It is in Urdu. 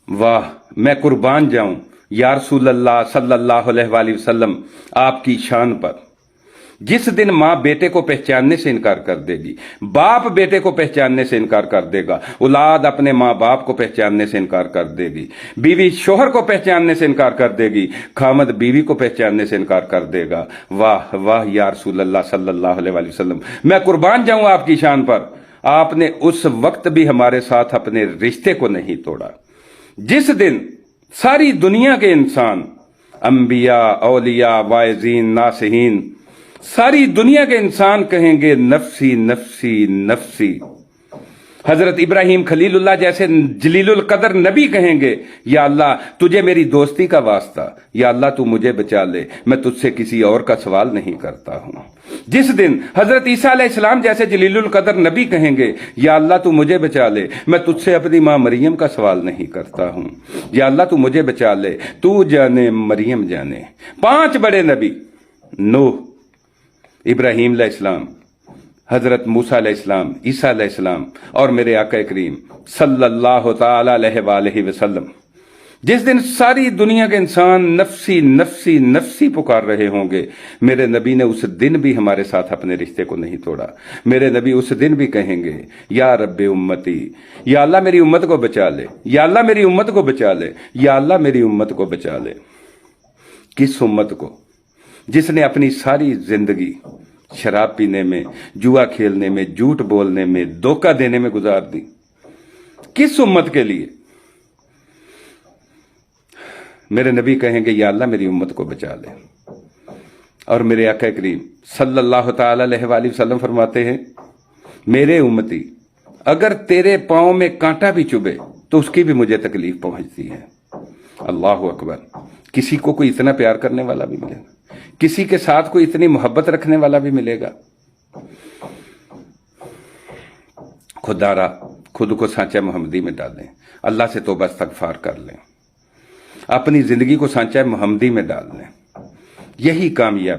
واہ میں قربان جاؤں یا رسول اللہ صلی اللہ علیہ وآلہ وسلم آپ کی شان پر۔ جس دن ماں بیٹے کو پہچاننے سے انکار کر دے گی، باپ بیٹے کو پہچاننے سے انکار کر دے گا، اولاد اپنے ماں باپ کو پہچاننے سے انکار کر دے گی، بیوی شوہر کو پہچاننے سے انکار کر دے گی، خامد بیوی کو پہچاننے سے انکار کر دے گا۔ واہ واہ یا رسول اللہ صلی اللہ علیہ وآلہ وسلم، میں قربان جاؤں آپ کی شان پر، آپ نے اس وقت بھی ہمارے ساتھ اپنے رشتے کو نہیں توڑا جس دن ساری دنیا کے انسان، انبیاء، اولیاء، واعظین، ناصحین، ساری دنیا کے انسان کہیں گے نفسی نفسی نفسی۔ حضرت ابراہیم خلیل اللہ جیسے جلیل القدر نبی کہیں گے یا اللہ تجھے میری دوستی کا واسطہ، یا اللہ تو مجھے بچا لے، میں تجھ سے کسی اور کا سوال نہیں کرتا ہوں۔ جس دن حضرت عیسیٰ علیہ السلام جیسے جلیل القدر نبی کہیں گے یا اللہ تو مجھے بچا لے، میں تجھ سے اپنی ماں مریم کا سوال نہیں کرتا ہوں، یا اللہ تو مجھے بچا لے، تو جانے مریم جانے۔ 5 بڑے نبی، نوح، ابراہیم علیہ السلام، حضرت موسیٰ علیہ السلام، عیسیٰ علیہ السلام، اور میرے آقا کریم صلی اللہ تعالی علیہ وآلہ وسلم، جس دن ساری دنیا کے انسان نفسی نفسی نفسی پکار رہے ہوں گے، میرے نبی نے اس دن بھی ہمارے ساتھ اپنے رشتے کو نہیں توڑا۔ میرے نبی اس دن بھی کہیں گے یا رب امتی، یا اللہ میری امت کو بچا لے، یا اللہ میری امت کو بچا لے، یا اللہ میری امت کو بچا لے۔ کس امت کو؟ جس نے اپنی ساری زندگی شراب پینے میں، جوا کھیلنے میں، جھوٹ بولنے میں، دھوکہ دینے میں گزار دی۔ کس امت کے لیے؟ میرے نبی کہیں گے یا اللہ میری امت کو بچا لے، اور میرے آقا کریم صلی اللہ تعالی علیہ وآلہ وسلم فرماتے ہیں میرے امتی اگر تیرے پاؤں میں کانٹا بھی چبھے تو اس کی بھی مجھے تکلیف پہنچتی ہے۔ اللہ اکبر۔ کسی کو کوئی اتنا پیار کرنے والا بھی ملے گا، کسی کے ساتھ کوئی اتنی محبت رکھنے والا بھی ملے گا۔ خدارا خود کو سانچہ محمدی میں ڈالیں، اللہ سے توبہ استغفار کر لیں، اپنی زندگی کو سانچہ محمدی میں ڈال لیں، یہی کامیاب